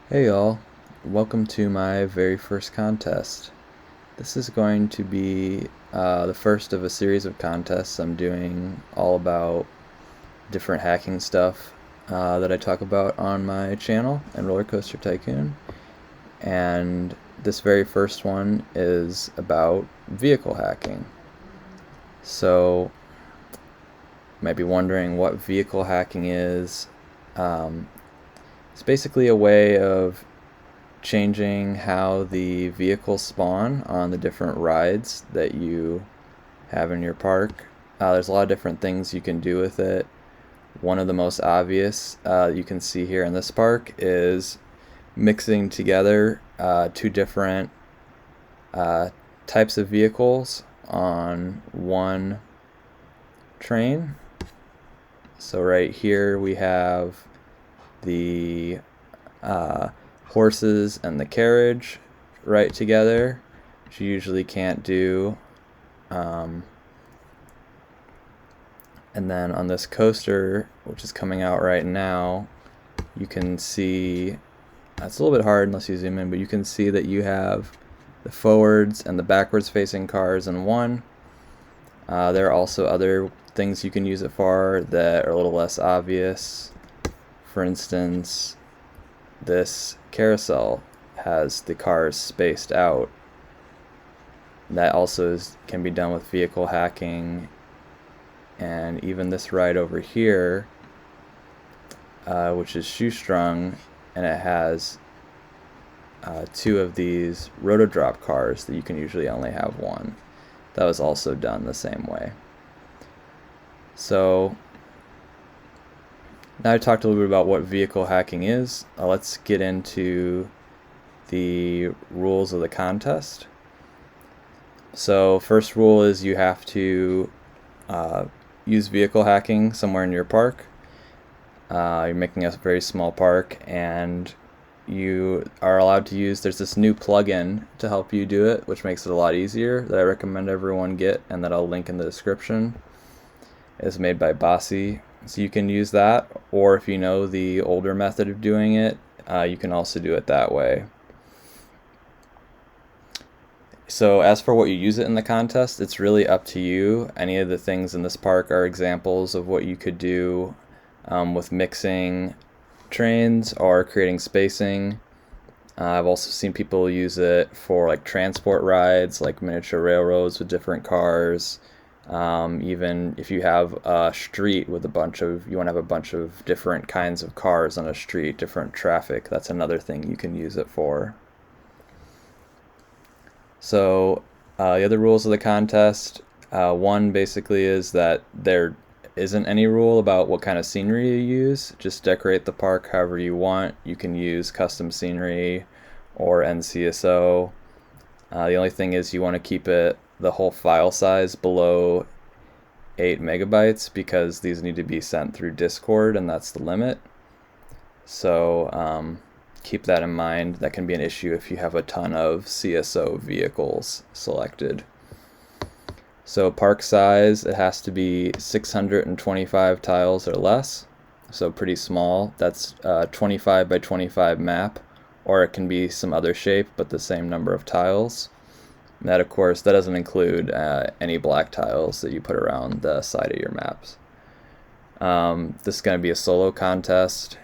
Hey y'all, welcome to my very first contest. This is going to be the first of a series of contests I'm doing all about different hacking stuff that I talk about on my channel and Roller Coaster Tycoon. And this very first one is about vehicle hacking. So, you might be wondering what vehicle hacking is. Um, it's basically a way of changing how the vehicles spawn on the different rides that you have in your park. There's a lot of different things you can do with it. One of the most obvious you can see here in this park is mixing together two different types of vehicles on one train. So right here we have the horses and the carriage right together, which you usually can't do. And then on this coaster, which is coming out right now, you can see, it's a little bit hard unless you zoom in, but you can see that you have the forwards and the backwards facing cars in one. There are also other things you can use it for that are a little less obvious. For instance, this carousel has the cars spaced out. That also can be done with vehicle hacking. And even this ride over here, which is shoestrung, and it has two of these rotodrop cars that you can usually only have one. That was also done the same way. So now I talked a little bit about what vehicle hacking is. Let's get into the rules of the contest. So first rule is you have to use vehicle hacking somewhere in your park. You're making a very small park, and you are allowed to use, there's this new plugin to help you do it, which makes it a lot easier, that I recommend everyone get, and that I'll link in the description. It's made by Bossy. So you can use that, or if you know the older method of doing it, you can also do it that way. So as for what you use it in the contest, it's really up to you. Any of the things in this park are examples of what you could do with mixing trains or creating spacing. I've also seen people use it for like transport rides, like miniature railroads with different cars. Even if you have a street with you want to have a bunch of different kinds of cars on a street, different traffic, that's another thing you can use it for. So the other rules of the contest, one basically is that there isn't any rule about what kind of scenery you use. Just decorate the park however you want. You can use custom scenery or NCSO. The only thing is you want to keep the whole file size below 8 megabytes because these need to be sent through Discord, and that's the limit. So keep that in mind. That can be an issue if you have a ton of CSO vehicles selected. So park size, it has to be 625 tiles or less, so pretty small. That's 25 by 25 map, or it can be some other shape but the same number of tiles. And that, of course, that doesn't include any black tiles that you put around the side of your maps. This is going to be a solo contest,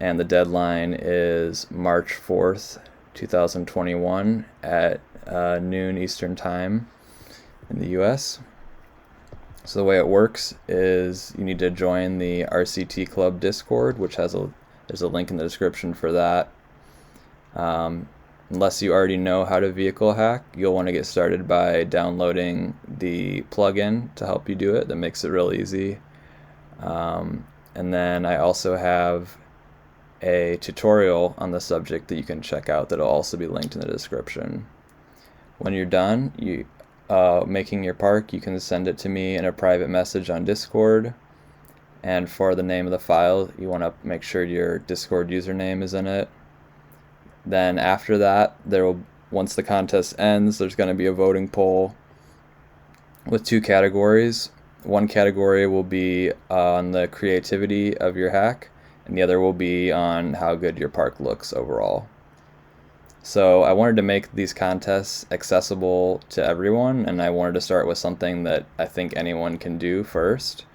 and the deadline is March 4th, 2021 at noon Eastern Time in the US. So the way it works is you need to join the RCTClub Discord, which there's a link in the description for that. Unless you already know how to vehicle hack, you'll want to get started by downloading the plugin to help you do it. That makes it real easy. And then I also have a tutorial on the subject that you can check out that'll also be linked in the description. When you're done making your park, you can send it to me in a private message on Discord. And for the name of the file, you want to make sure your Discord username is in it. Then after that, once the contest ends, there's going to be a voting poll with two categories. One category will be on the creativity of your hack, and the other will be on how good your park looks overall. So I wanted to make these contests accessible to everyone, and I wanted to start with something that I think anyone can do first.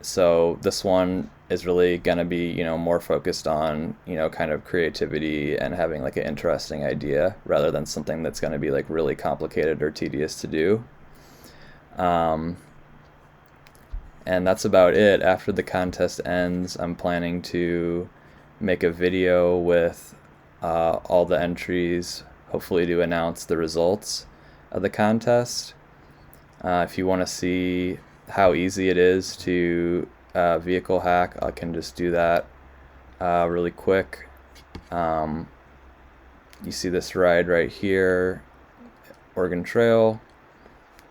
So this one is really going to be, more focused on, kind of creativity and having like an interesting idea rather than something that's going to be like really complicated or tedious to do. And that's about it. After the contest ends, I'm planning to make a video with all the entries, hopefully to announce the results of the contest. If you want to see how easy it is to vehicle hack, I can just do that really quick. You see this ride right here, Oregon Trail.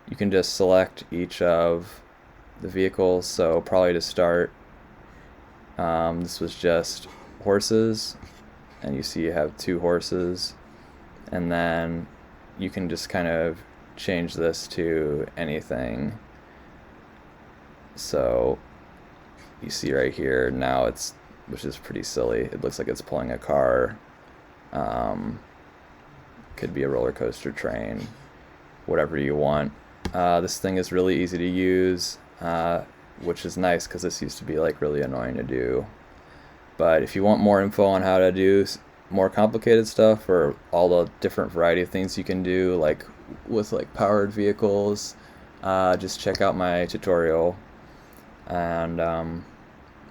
You can just select each of the vehicles. So probably to start, this was just horses, and you see you have 2 horses, and then you can just kind of change this to anything. So you see right here now which is pretty silly, it looks like it's pulling a car. Could be a roller coaster, train, whatever you want. This thing is really easy to use, which is nice because this used to be like really annoying to do. But if you want more info on how to do more complicated stuff, or all the different variety of things you can do, like with like powered vehicles, just check out my tutorial. And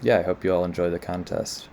yeah, I hope you all enjoy the contest.